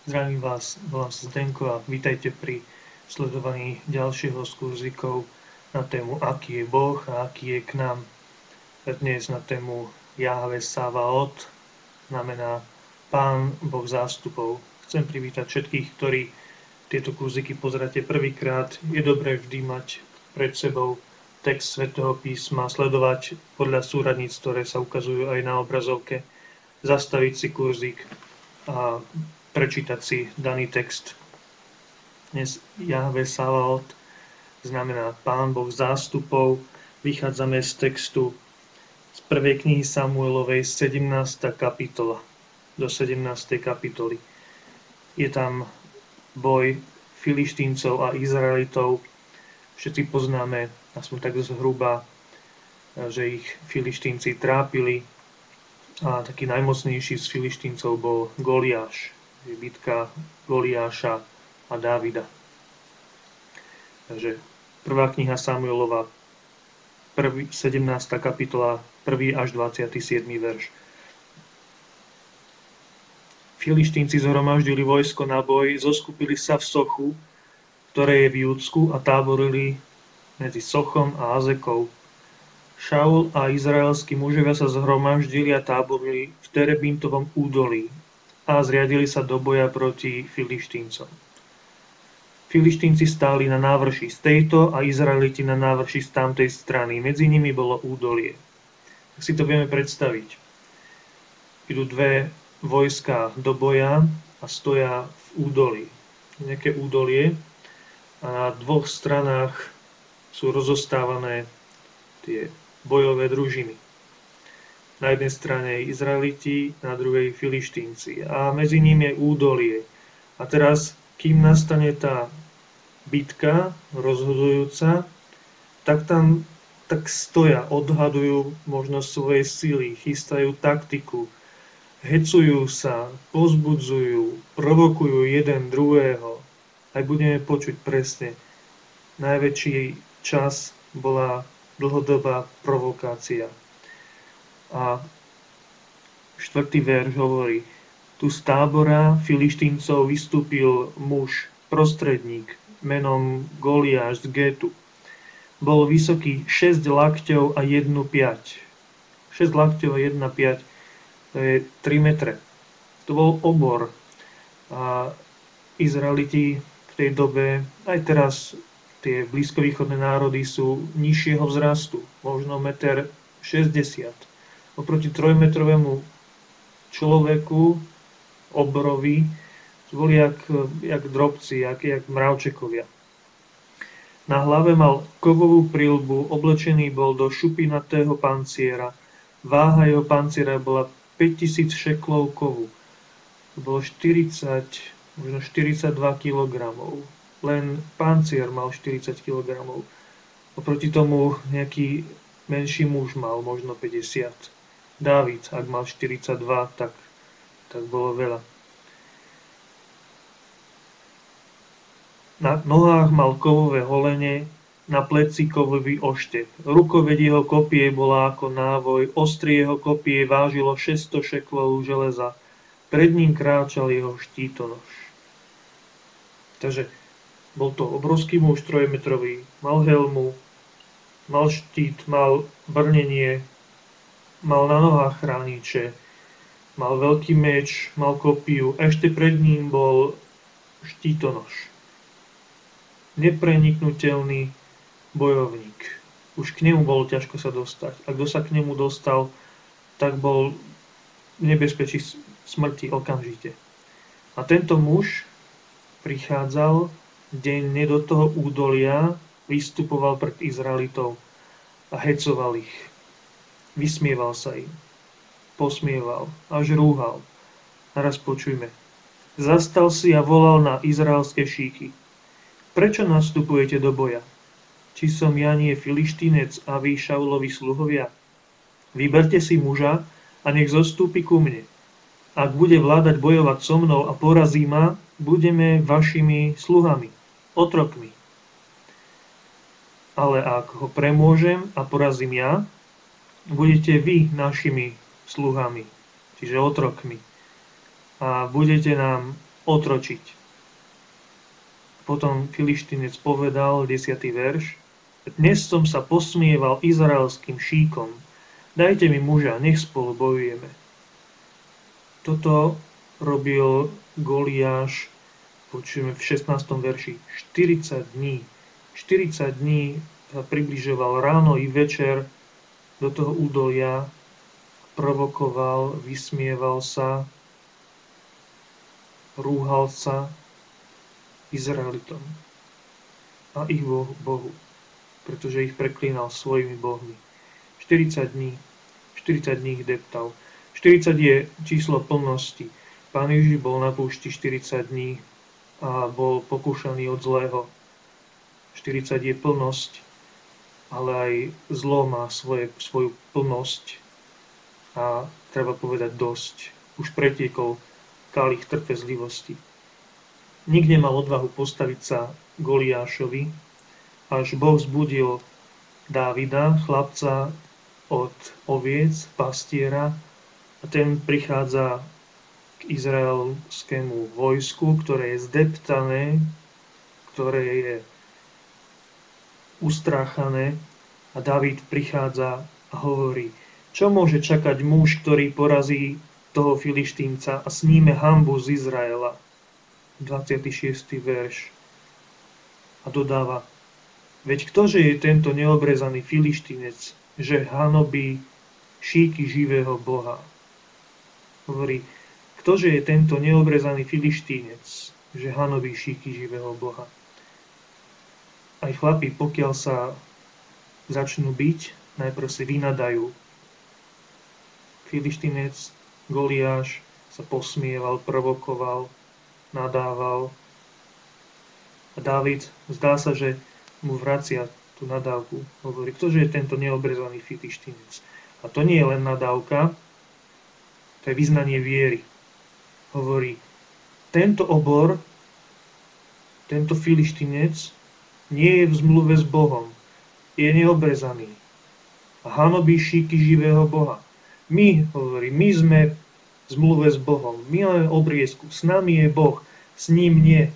Zdravím vás, volám sa Zdenko a vítajte pri sledovaní ďalšieho z kurzíkov na tému Aký je Boh a aký je k nám. Dnes na tému Jahve Savaot, znamená Pán Boh zástupov. Chcem privítať všetkých, ktorí tieto kurzíky pozeráte prvýkrát. Je dobré vždy mať pred sebou text Svätého písma, sledovať podľa súradníc, ktoré sa ukazujú aj na obrazovke, zastaviť si kurzík a prečítať si daný text. Dnes Jahve Savaot znamená Pán Boh zástupov. Vychádzame z textu z 1. knihy Samuelovej 17. kapitola do 17. kapitoly. Je tam boj Filištíncov a Izraelitov. Všetci poznáme, aspoň tak zhruba, že ich Filištínci trápili a taký najmocnejší z Filištíncov bol Goliáš. Bitka Goliáša a Dávida. Takže prvá kniha Samuelova, 17. kapitola, 1. až 27. verš. Filištínci zhromaždili vojsko na boj, zoskupili sa v Sochu, ktoré je v Júdsku, a táborili medzi Sochom a Azekou. Šaul a izraelskí mužovia sa zhromaždili a táborili v Terebintovom údolí a zriadili sa do boja proti Filištíncom. Filištínci stáli na návrši z tejto a Izraeliti na návrši z tamtej strany. Medzi nimi bolo údolie. Tak si to vieme predstaviť. Idú dve vojská do boja a stoja v údolí. Nejaké údolie a na dvoch stranách sú rozostávané tie bojové družiny. Na jednej strane Izraeliti, na druhej Filištínci. A medzi nimi je údolie. A teraz, kým nastane tá bitka rozhodujúca, tak tam tak stoja, odhadujú možnosť svojej sily, chystajú taktiku, hecujú sa, povzbudzujú, provokujú jeden druhého. Aj budeme počuť presne. Najväčší čas bola dlhodobá provokácia. A 4. verš hovorí: tu z tábora Filištíncov vystúpil muž, prostredník, menom Goliáš z Gétu. Bol vysoký 6 lakťov a 1 piať. 6 lakťov a 1 piať, to je 3 metre. To bol obor. A Izraeliti v tej dobe, aj teraz tie blízkovýchodné národy sú nižšieho vzrastu, možno 1,60 m. Oproti 3-metrovému človeku, obrovi, boli jak drobci, jak mravčekovia. Na hlave mal kovovú prilbu, oblečený bol do šupinatého panciera. Váha jeho panciera bola 5000 šeklov kovu. To bolo 40, možno 42 kg. Len pancier mal 40 kg. Oproti tomu nejaký menší muž mal možno 50. Dávid, ak mal 42, tak bolo veľa. Na nohách mal kovové holene, na pleci kovový oštep. Rukoveď jeho kopie bola ako návoj, ostrie jeho kopie vážilo 600 šeklov železa. Pred ním kráčal jeho štítonož. Takže bol to obrovský muž, 3-metrový, mal helmu, mal štít, mal brnenie, mal na nohách chrániče, mal veľký meč, mal kopiu, ešte pred ním bol štítonož. Nepreniknutelný bojovník. Už k nemu bolo ťažko sa dostať. A kto sa k nemu dostal, tak bol v nebezpečí smrti okamžite. A tento muž prichádzal denne do toho údolia, vystupoval pred Izraelitov a hecoval ich. Vysmieval sa im, posmieval, až rúhal. Naraz počujme. Zastal si a volal na izraelské šíky: prečo nastupujete do boja? Či som ja nie Filištínec a vy Šaulovi sluhovia? Vyberte si muža a nech zostúpi ku mne. Ak bude vládať bojovať so mnou a porazí ma, budeme vašimi sluhami, otrokmi. Ale ak ho premôžem a porazím ja, budete vy našimi sluhami, čiže otrokmi. A budete nám otročiť. Potom Filištínec povedal, 10. verš, dnes som sa posmieval izraelským šíkom, dajte mi muža, nech spolu bojujeme. Toto robil Goliáš, počujeme v 16. verši, 40 dní. 40 dní sa približoval ráno i večer do toho údolia, provokoval, vysmieval sa, rúhal sa Izraelitom a ich Bohu, pretože ich preklínal svojimi bohmi. 40 dní ich deptal. 40 je číslo plnosti. Pán Ježiš bol na púšti 40 dní a bol pokúšaný od zlého. 40 je plnosť, ale aj zlo má svoju plnosť a treba povedať dosť. Už pretiekol kalich trpezlivosti. Nik nemal odvahu postaviť sa Goliášovi, až Boh vzbudil Dávida, chlapca od oviec, pastiera, a ten prichádza k izraelskému vojsku, ktoré je zdeptané, ktoré je ustráchané, a Dávid prichádza a hovorí, čo môže čakať muž, ktorý porazí toho Filištínca a sníme hanbu z Izraela. 26. verš. A dodáva, veď ktože je tento neobrezaný Filištínec, že hanobí šíky živého Boha. Hovorí, ktože je tento neobrezaný Filištínec, že hanobí šíky živého Boha. Aj chlapi, pokiaľ sa začnú byť, najprv si vynadajú. Filištínec, Goliáš sa posmieval, provokoval, nadával. A Dávid, zdá sa, že mu vracia tú nadávku. Hovorí, ktože je tento neobrezaný Filištínec. A to nie je len nadávka, to je vyznanie viery. Hovorí, tento obor, tento Filištínec nie je v zmluve s Bohom. Je neobrezaný. A hanobí šíky živého Boha. My, hovorí, my sme v zmluve s Bohom. My máme obriezku. S nami je Boh. S ním nie.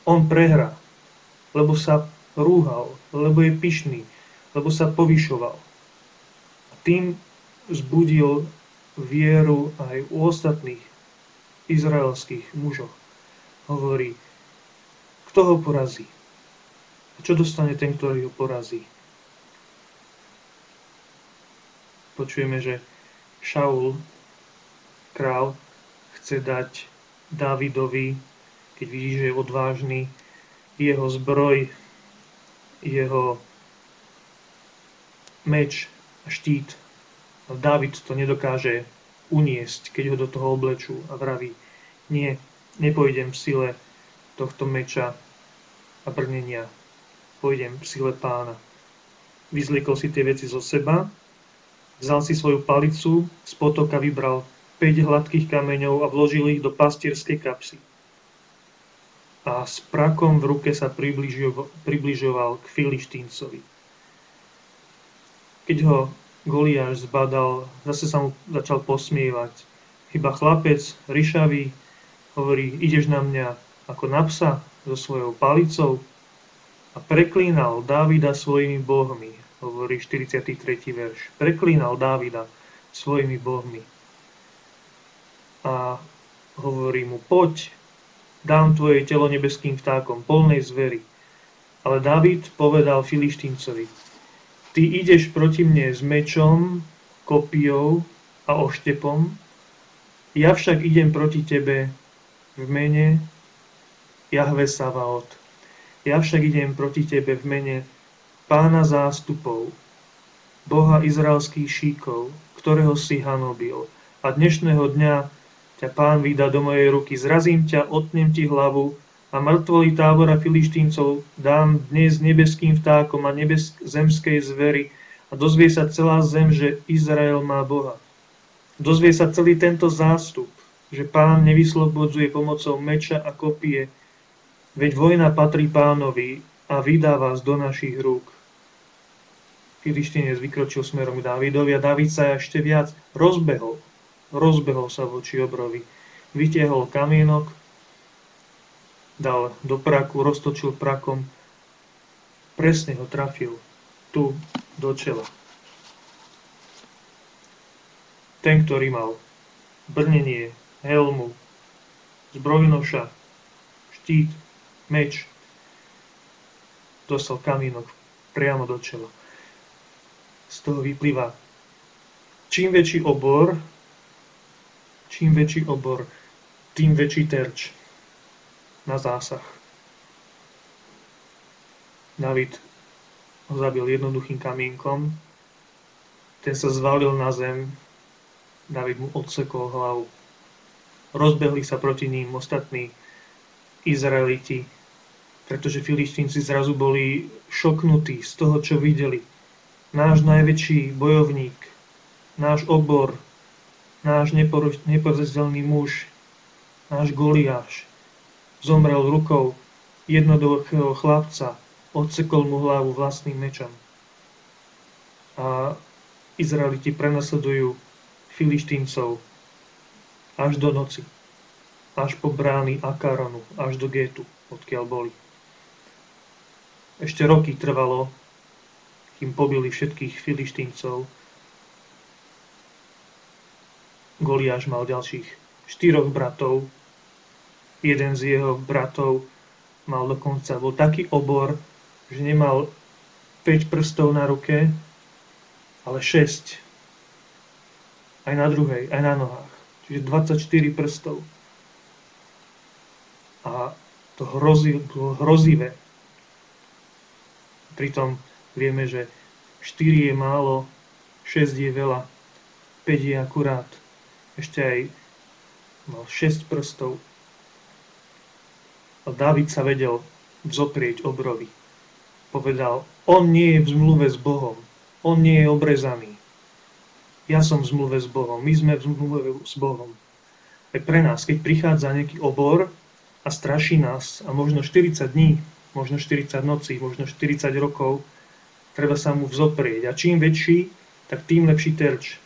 On prehrá, lebo sa rúhal, lebo je pyšný, lebo sa povyšoval. A tým vzbudil vieru aj u ostatných izraelských mužov. Hovorí, kto ho porazí? A čo dostane ten, ktorý ho porazí? Počujeme, že Šaul, král, chce dať Dávidovi, keď vidí, že je odvážny, jeho zbroj, jeho meč a štít. A Dávid to nedokáže uniesť, keď ho do toho oblečú a vraví, nie, nepôjdem v sile tohto meča a brnenia, pôjdem v sile Pána. Vyzliekol si tie veci zo seba, vzal si svoju palicu, z potoka vybral 5 hladkých kameňov a vložil ich do pastierskej kapsy. A s prakom v ruke sa približoval k Filištíncovi. Keď ho Goliáš zbadal, zase sa mu začal posmievať. Iba chlapec, ryšavý, hovorí, ideš na mňa ako na psa so svojou palicou, a preklínal Dávida svojimi bohmi, hovorí 43. verš. Preklínal Dávida svojimi bohmi. A hovorí mu, poď, dám tvoje telo nebeským vtákom, polnej zvery. Ale Dávid povedal Filištíncovi, ty ideš proti mne s mečom, kopijou a oštepom, ja však idem proti tebe v mene Jahve Savaot. Ja však idem proti tebe v mene Pána zástupov, Boha izraelských šíkov, ktorého si hanobil. A dnešného dňa ťa Pán vydá do mojej ruky. Zrazím ťa, otnem ti hlavu a mŕtvoly tábora Filištíncov dám dnes nebeským vtákom a zemskej zveri a dozvie sa celá zem, že Izrael má Boha. Dozvie sa celý tento zástup, že Pán nevyslobodzuje pomocou meča a kopie, veď vojna patrí Pánovi a vydá vás do našich rúk. Filištínec vykročil smerom k Dávidovi a Dávid sa ešte viac rozbehol sa voči obrovi. vytiahol kamienok, dal do praku, roztočil prakom, presne ho trafil tu do čela. Ten, ktorý mal brnenie, helmu, zbrojnoša, štít, meč, dostal kamienok priamo do čela. Z toho vyplýva, čím väčší obor, tým väčší terč na zásah. Dávid ho zabil jednoduchým kamienkom, ten sa zvalil na zem, Dávid mu odsekol hlavu. Rozbehli sa proti ním ostatní Izraeliti, pretože Filištínci zrazu boli šoknutí z toho, čo videli. Náš najväčší bojovník, náš obor, náš neporaziteľný muž, náš Goliáš, zomrel rukou jednoduchého chlapca, odsekol mu hlavu vlastným mečom. A Izraeliti prenasledujú Filištíncov až do noci, až po brány Akaronu, až do Gétu, odkiaľ boli. Ešte roky trvalo, kým pobili všetkých Filištíncov. Goliáš mal ďalších 4 bratov. Jeden z jeho bratov bol taký obor, že nemal 5 prstov na ruke, ale 6. Aj na druhej, aj na nohách. Čiže 24 prstov. A to bolo hrozivé. Pritom vieme, že 4 je málo, 6 je veľa, 5 je akurát. Ešte aj mal 6 prstov. A Dávid sa vedel vzoprieť obrovi. Povedal, on nie je v zmluve s Bohom, on nie je obrezaný. Ja som v zmluve s Bohom, my sme v zmluve s Bohom. Aj pre nás, keď prichádza nejaký obor a straší nás a možno 40 dní, možno 40 nocí, možno 40 rokov, treba sa mu vzoprieť. A čím väčší, tak tým lepší terč.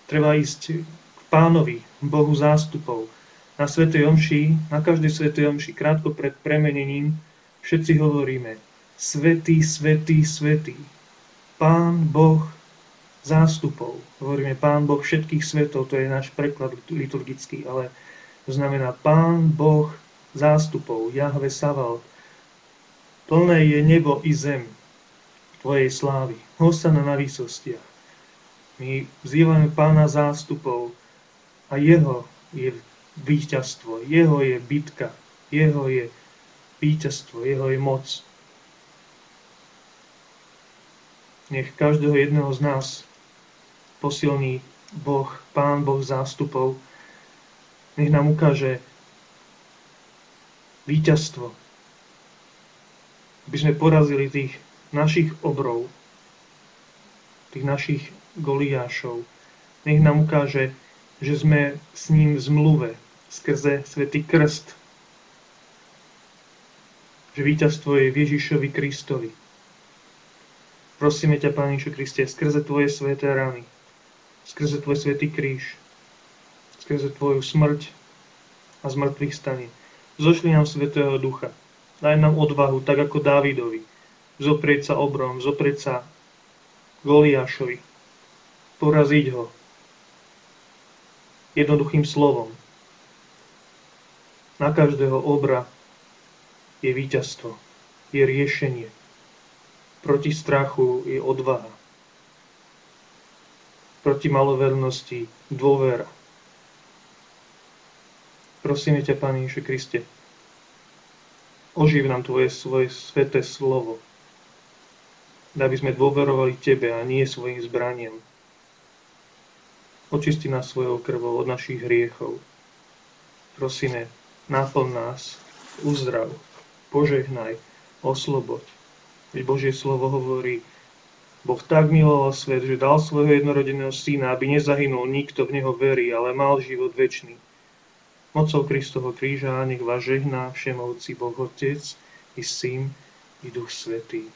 Treba ísť k Pánovi, Bohu zástupov. Na svätej omši, na každej svätej omši, krátko pred premenením, všetci hovoríme Svätý, svätý, svätý. Pán Boh zástupov. Hovoríme Pán Boh všetkých svetov, to je náš preklad liturgický, ale to znamená Pán Boh zástupov, Jahve Saval. Plné je nebo i zem tvojej slávy. Hosana na výsostiach. My vzývame Pána zástupov a jeho je víťazstvo, jeho je bitka, jeho je víťazstvo, jeho je moc. Nech každého jedného z nás posilní Boh, Pán Boh zástupov. Nech nám ukáže víťazstvo, aby sme porazili tých našich obrov, tých našich Goliášov. Nech nám ukáže, že sme s ním v zmluve skrze Svätý krst. Že víťazstvo je v Ježišovi Kristovi. Prosíme ťa, Pán Ježišu Kriste, skrze tvoje sväté rany, skrze tvoj svätý kríž, skrze tvoju smrť a zmrtvých stane. Zošli nám Svätého Ducha. Daj nám odvahu, tak ako Dávidovi, zoprieť sa obrom, zoprieť sa Goliášovi, poraziť ho jednoduchým slovom. Na každého obra je víťazstvo, je riešenie. Proti strachu je odvaha. Proti malovernosti dôvera. Prosíme ťa, Pane Ježišu Kriste, oživ nám svoje sväté slovo, aby sme dôverovali Tebe a nie svojim zbraniam. Očisti nás svojou krvou od našich hriechov. Prosíme, naplň nás, uzdrav, požehnaj, osloboď. Veď Božie slovo hovorí, Boh tak miloval svet, že dal svojho jednorodeného syna, aby nezahynul nikto v neho verí, ale mal život večný. Mocou Kristovho kríža nech vás žehná všemovci Boh Otec i Syn i Duch Svätý.